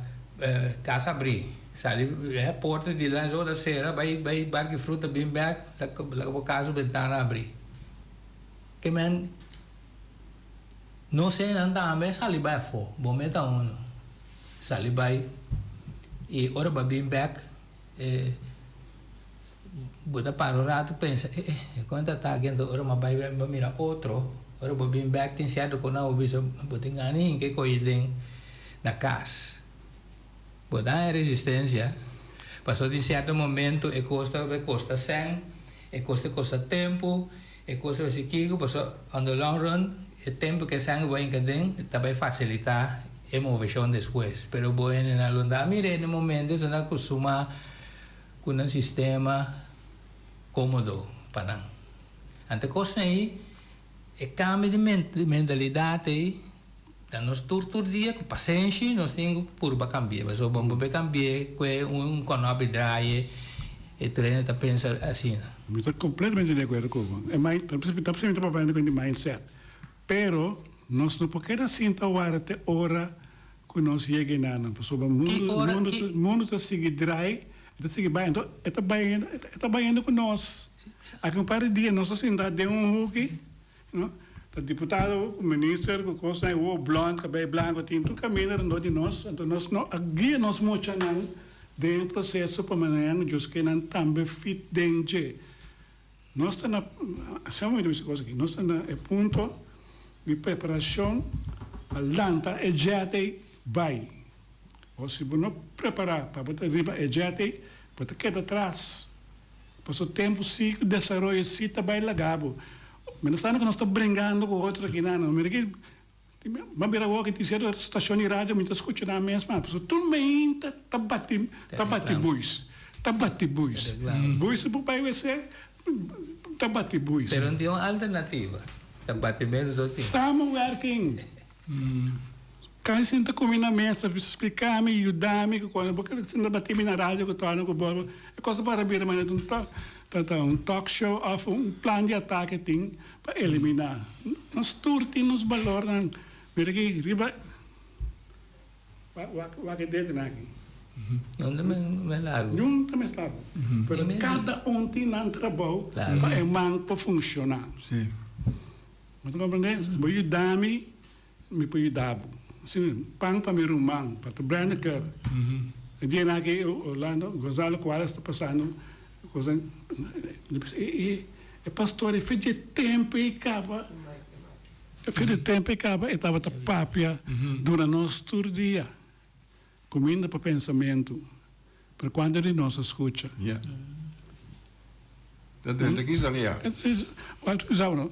casa abrir, sabe, é porta de lá outra cera, vai bar que fruta bem back, lá casa ventana abrir. Que men não sei não também sali vai fo, bom meta sali vai e ora vai bem back, botar para o rato pensa, quando está aqui então ora vai mira outro, ora vai bem back tem certo que não bisa botar ganin que coidem na casa. Botar a resistência, passou de certo momento e custa 100, e custa tempo, e custa esse kiko, passou on the long run, o tempo que 100 vai encadear, também facilitar a movição depois. Pero bueno, na longa, mire, no momento, você não acostuma com um sistema cômodo para não. Ante coisa aí, é cambio de mentalidade. Nós todo dia com paciência nós temos para cambiar, mas vamos cambiar com conope dry e treino está pensando assim. Estou completamente de acordo com você. Está sempre trabalhando com o mindset, pero nós não podemos assim até hora que nós chegamos na o mundo está seguindo dry, está seguindo bem, então está bem com nós. A comparar dia nós assim dá de hook, não? O deputado, o ministro, o coisa, o blond, cabelo branco, tinto caminho não de nós, então nós não guia nós muito não dentro processo para manhã, just que não também fit dentro. Nós estamos na, chama muito essa coisa aqui, nós estamos na ponto de preparação, a lanta, é jate, vai. Ou se você não preparar para botar riba, é jate, botar queda atrás. Por o tempo, se o desenvolvimento se vai lagabo. Mas não que nós estamos brincando com outro aqui, não. Mas aqui, vamos ver agora que tem certa estação de rádio, muitas escutam na mesma. Por tu me tá bati buis. Tá bati buis. Buis, o pai vai ser, tá bati buis. Pero não tem uma alternativa. Tá bati menos ou tem. Somewhere working. Quando você está comendo na mesa, você explicar-me, ajudar-me, porque você não bate na rádio, que eu estou no bolo, é coisa para ver, mas um talk show, plano de ataque tem para eliminar. Nós turti nos valores, mas aqui, riba, o que dentro aqui. Não também é largo. Não também é largo. Mas cada tem um trabalho para funcionar. Sim. Mas compreende? Se você ajudar-me, me pode ajudar. Assim, pang para me rumang, para tu brand que dia aqui Orlando, Gonzalo Coalas está passando, coisa, é pastor, fez de tempo e acaba, estava a papia durante nosso dia, comendo para pensamento, para quando ele nos escuta. Ja. Dat is de kiezer, Wat is dat nou?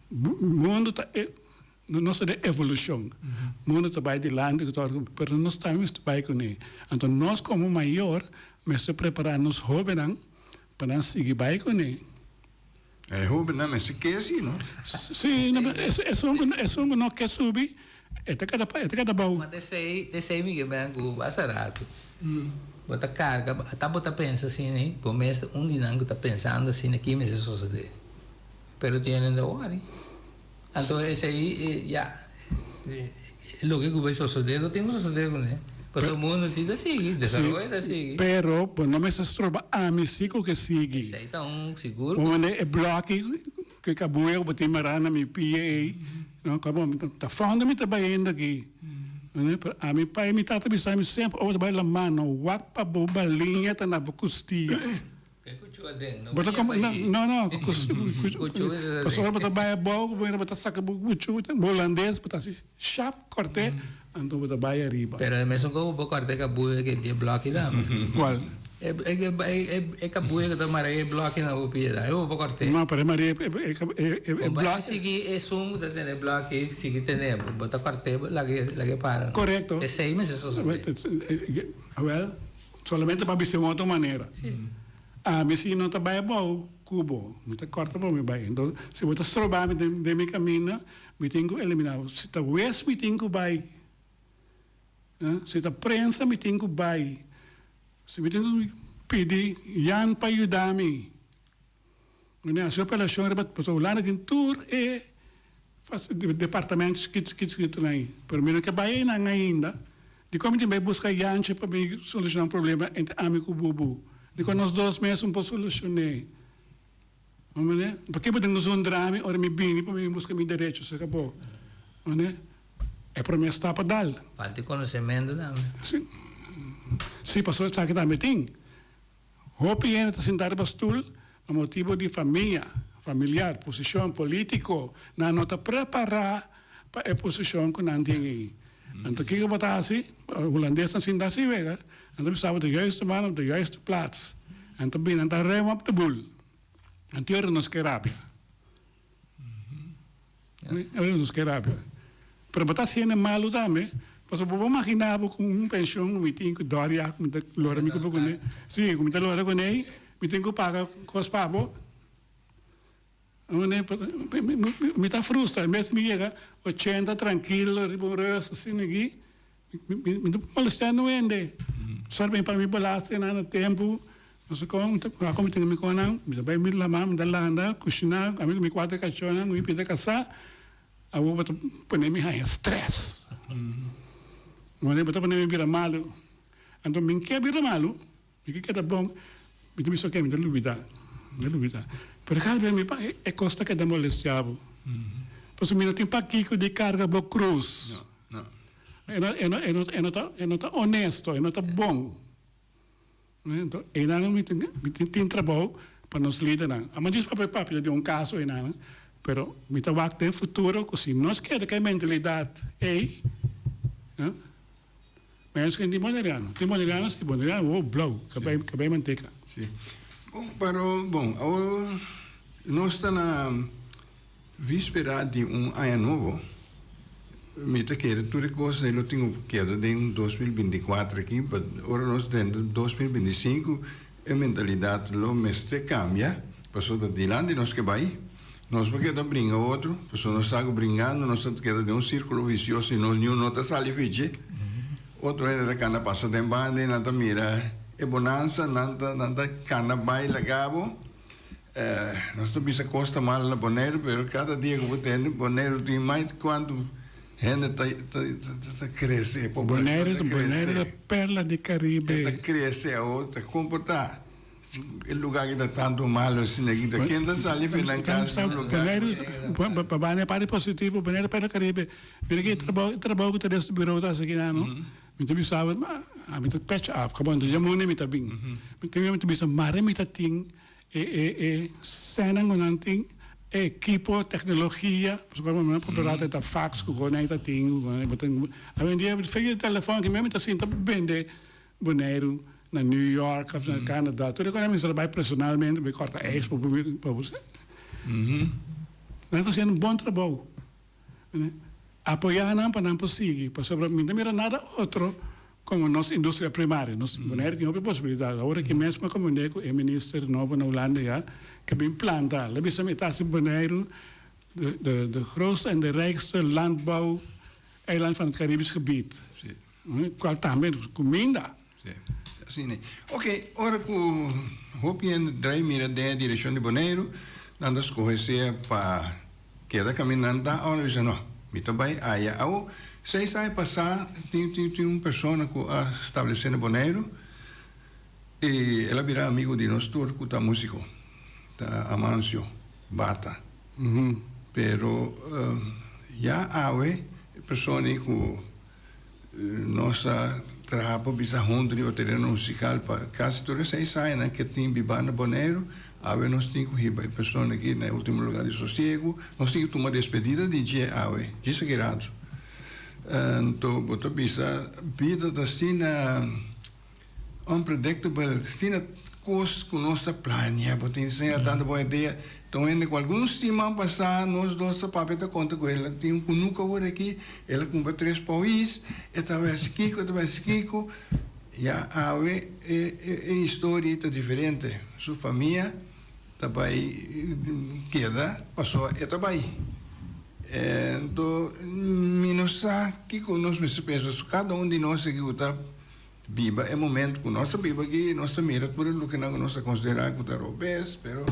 Mundo está nossa evolução. O mundo está bem de lado, mas nós estamos bem com ele. Então, nós, como maior, nós preparamos os jovens para seguir bem com ele. É, jovem, não, mas se quer assim, não? Sim, é só que não quer subir, é cada baú. Mas desse aí, Miguel, é bastante. Bota carga, tá bota pensa assim, né? Por mês, dinâmico está pensando assim, aqui, mas isso sucede. Pero tienen de worry. Entonces ahí ya lo que vai suceder, tem que suceder, né? Mas o mundo sigue, desenvolve sigue. Pero, pues não me se estroba a mim sigo que sigue. Isso aí tá seguro. Onde é bloco que acabou eu botei marana me PA, não acabou, tá falando me trabalhando aqui. A mim pai me tata me sai sempre, ou vai lá mano, wapa bobalinha tá na costia. Não, pessoal bota baia bom, bota saca buchu, holandês, bota assim, chap, corte, então bota baia riba. Pero mesmo como vou corte que buia que tem bloco lá. Qual? É que buia que tá maré bloco na bopia, eu vou corte. Não, para Maria é bloco. Seguir é sumo da ter bloco, seguir ter, bota corte, lá que para. Correto. É sei mas isso só. Well, solamente para ser uma outra maneira. Sim. Mas se não está bem bom, cubo, me está corta para me bem. Então, se você estrobar de meu caminho, me tenho que eliminar. Se está west, me tenho que bem. Se está prensa, me tenho que bem. Se me tenho que pedir, Jan para ajudar-me. A sua apelação era para o lado de tour e departamentos que estão aí. Primeiro que bem ainda, de como tem que buscar Jan para me solucionar um problema entre amigo e bubu. De quando nós dois meses não podemos solucionar. Porque podemos usar um drama, ora me bem, para me buscar meus direitos, se acabou. É para mim estar para dar. Falta conhecimento também. Sim. Se passou a que também tem. Hope é estar sentado para o stool, a motivo de família, familiar, posição político, não está preparada para a posição que não tem aí. Então, o que eu botar assim, o holandês assim dá assim, vega. Então, estava de juiste man op de juiste plaats. En toen binnen daar rem op de boel. En toen hadden we Kerabia. Hadden Kerabia. Pero botar assim é malo também. Porque eu vou imaginar com pensão, me tenho que dar já, me tenho que lora, me tenho que sim, me tenho que lora com ele, me tenho que pagar com os pavos. Me está frustrado, mesmo me chega 80 tranquilo, rigoroso, assim aqui, me está molestando ainda. Só bem para me balançar no tempo, mas como tenho me conam, me vai me lamar, me dá landa, cozinhar, a mim me quatro cachorros, me pede caçar, a vou botar põe me há estresse. Mas eu botar põe me vira malo, então me quer vira malo, me quer dar bom, me tu me só quer me dar lubida. Pero cada me pai é costa que dá molestiavo. Pois o menino tem paquico de carga bloco cruz. Não. Não está honesto, não está bom. Então, ele não me tem trabalho para nos liderar. Mas diz para papai de caso, pero me trabajo en futuro, si no es que hay mentalidad, ¿no? Mas que Timoniano é Boneriano, oh, blow, acabei manteca. Sim. Bom, agora nós estamos na víspera de ano novo. Me te queda tudo coisa, eu tenho queda em 2024 aqui, mas agora nós temos 2025, a mentalidade lo mestre cambia, passou da dilante nós que vai, nós porque está brincando outro, passou nós estamos brincando, nós estamos queda de círculo vicioso e nós não está sali fiche. Outro é da cana passa de bande, nada mira, é bonança, nada cana baila cabo. Nós estamos a costa mal na Bonaire, pero cada dia que eu tenho Bonaire tem mais quando gente está cresce, Bonaire é a perla de Caribe. Está cresce, está comportar. O lugar que está tanto mal, assim, quem está sali financiando o lugar. Bonaire, para parte positivo, Bonaire é perla de Caribe. Mira que trabalho que desse bureau está aqui, não? Mita bisa mita patch up kabon do jamone mita bing mita bisa mare mita ting senang nanting equipo tecnologia porque não pode dar fax com neta ting a vem dia feio telefone que mesmo tá assim tá vende Bonaire na New York na Canadá tudo quando me trabalho personalmente me corta expo para você então sendo bom trabalho apoiar para não conseguir, para sobreviver, não era nada outro como nossa indústria primária. Nós Bonaire tinha outra possibilidade. Agora que mesmo como o ministro novo na Holanda já, que bem planta, lá bisa metade Bonaire, de grootste en de rijkste landbouw-eiland van het Caribisch gebied. Qual também comida. Assim, ok, ora que hoop je draai meer de direção de Bonaire, dan das correcer para queda caminhando, ora diz não. Me também aí ao 6 anos passar tinha uma pessoa que estabeleceu no Bonaire e ela virou amigo de nós todos que tá músico tá Amancio Bata pero já há pessoa que nossa trabalho bisa junto de terreno musical para quase todos 6 anos né que tinha bibana no Bonaire. Ave nós temos que ir pessoas aqui no último lugar de sossego, nós temos que tomar despedida de dia ave, disso que errado. Então, botar bisa vida da sina unpredictable, sina coisas que nossa plania, botar sem tanta boa ideia. Então, ainda com alguns temas passar, nós dois papel da conta com ela, tem um nunca hora aqui, ela compra 3 país, esta vez Kiko, já ave é história tá diferente, sua família também queda, passou a também. Então, menos que conosco se pensa, cada de nós que está viva, é momento que nós viva aqui, nós mira por o que nós consideramos que está obes, pero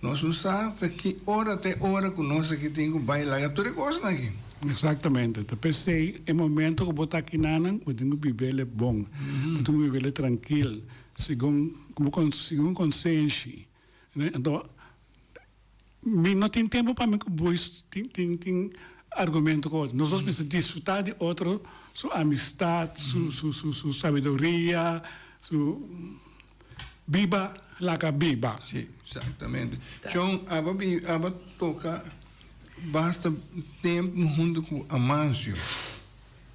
nós não sabemos que hora até hora que nós aqui tem que bailar, tudo coisa aqui. Exatamente. Eu pensei, é momento que eu botar aqui nanan, eu tenho que viver bom, eu tenho que viver tranquilo, segundo consciência. Então, não tem tempo para mim que bois tem argumento com outro. Nós vamos desfrutar de outro, sua amistade, sua sabedoria, sua biba, laca biba. Sim, exatamente. Então, aba toca basta tempo junto com Amancio.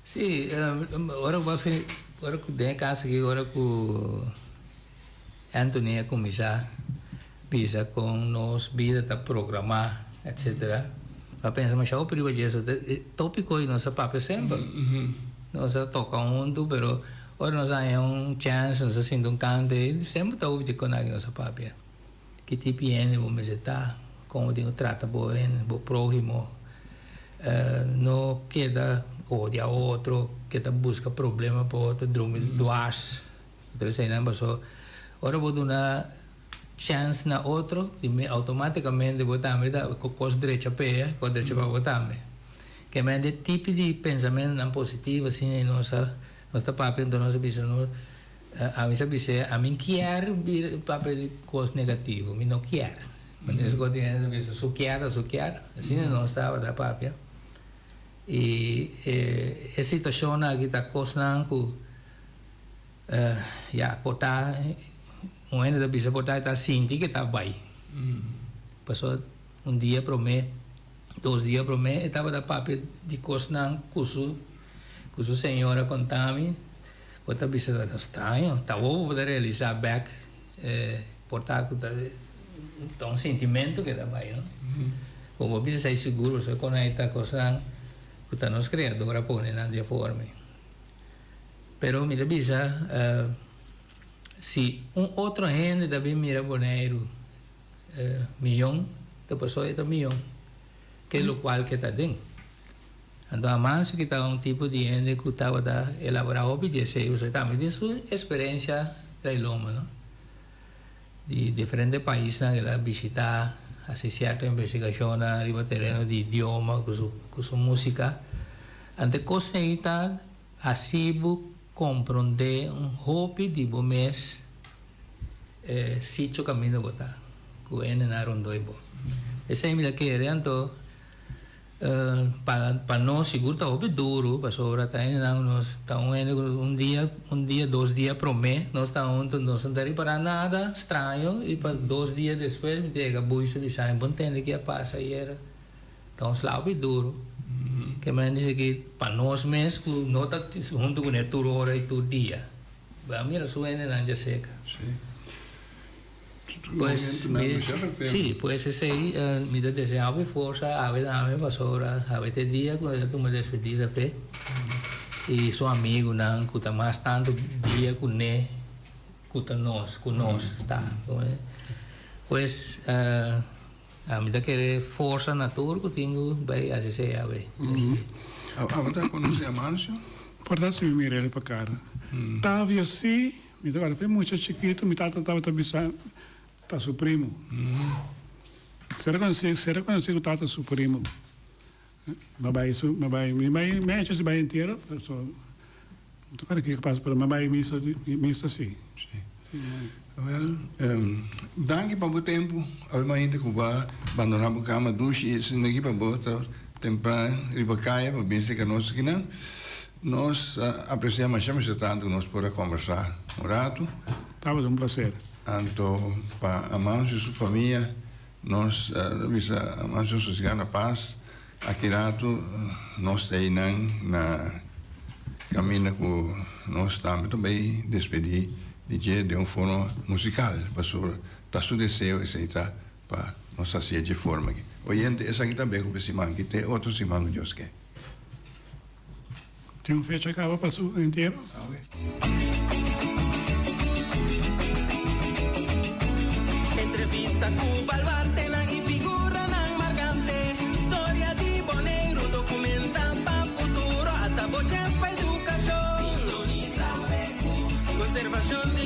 Sim, agora que tem casa aqui, agora que Anthony começar pisa com nós vida tá programar, etc. Para pensar mas o período disso tópico e nossa papel sempre. Nós toca mundo, pero agora nós temos chance, nós assim cante, sempre tá ouvindo com a nossa papel. Que tipo de vamos estar como digo trata o próximo, não queda odia outro, queda busca problema para outro, dorme duas, então sei não passou. Agora vou dar uma chance na outro e automaticamente botar me da com os direitos pé, com direito para botar me. Que é de tipo de pensamento não positivo assim nossa papel então nossa visão a mim sabe se a mim quer papel de coisa negativo, me não quer. Quando isso acontece, suquear, assim não estava da papel. E a situação aqui está costando já botar um ano da bisa botar está sentindo que está bem. Passou dia para mim 2 días por mês, estava da papel de cosnan com su senhora contami, outra bisa estranho, estava para realizar back, portar um sentimento que dava aí, não? Como bisa sai seguro, se conecta cosnan, que nos criadora põe na de forma. Pero mira bisa, se outro gente também mira boneiro, milhão, depois só é milhão. Que é o qual que está dentro. Então, a mais que está tipo de gente que estava a elaborar o objeto, você também tem sua experiência da Loma, não? De diferentes países que ela visita, assistir a investigação no terreno de idioma, com sua música. Ante coisa está assim compreender hobby de bom mês, sítio caminho botar, que é na rondoibo. Essa é a minha querida, então para nós seguro está muito duro, para sobra tá nós estamos um dia 2 dias por mês, nós estamos não estamos para nada estranho e para 2 dias depois chega a buíça de sangue, bom tempo que passa aí era, então lá muito duro, que me diz que para nós mesmo não está junto com a tua hora e tu dia, a minha suena não já seca. Pues, sí, pues ese ahí, mi deseaba fuerza, a veces pasora, a veces día cuando ya tuve despedida fe, y su amigo, nan, que más tanto día con ne, con nos, está, pues, a mí da que fuerza natural que tengo, ve, así sea, ve. Ahora conoce a Mancio? Por eso me miré para cara. Tava assim, me agora foi muito chiquito, me tata estava também tá seu primo. Será que o tata seu primo? Mabai, me acha se vai inteiro, só. Tu cara que passa para mabai missa assim. Well, danke para o tempo. Ao ainda que vai abandonar a cama, duche e se ninguém para botar temprano, ribacaia, para bem se que nós aqui não. Nós apreciamos sempre tanto que nós podemos conversar um rato. Estava um prazer. Então, para a Mancio e sua família, nós a Mancio sossegar na paz. Aqui rato, nós estamos na caminho com nós também despedir de uma forma musical, para o seu desejo aceitar para nossa cidade de forma. Oyente, essa aqui também com esse mangue, tem outro simão de Deus que. Tem fecha acaba para o inteiro. Entrevista Cuba al Bartelan y figura nan marcante. Historia de Boneiro documenta pa futuro hasta boches pa educación. Sintoniza conservación de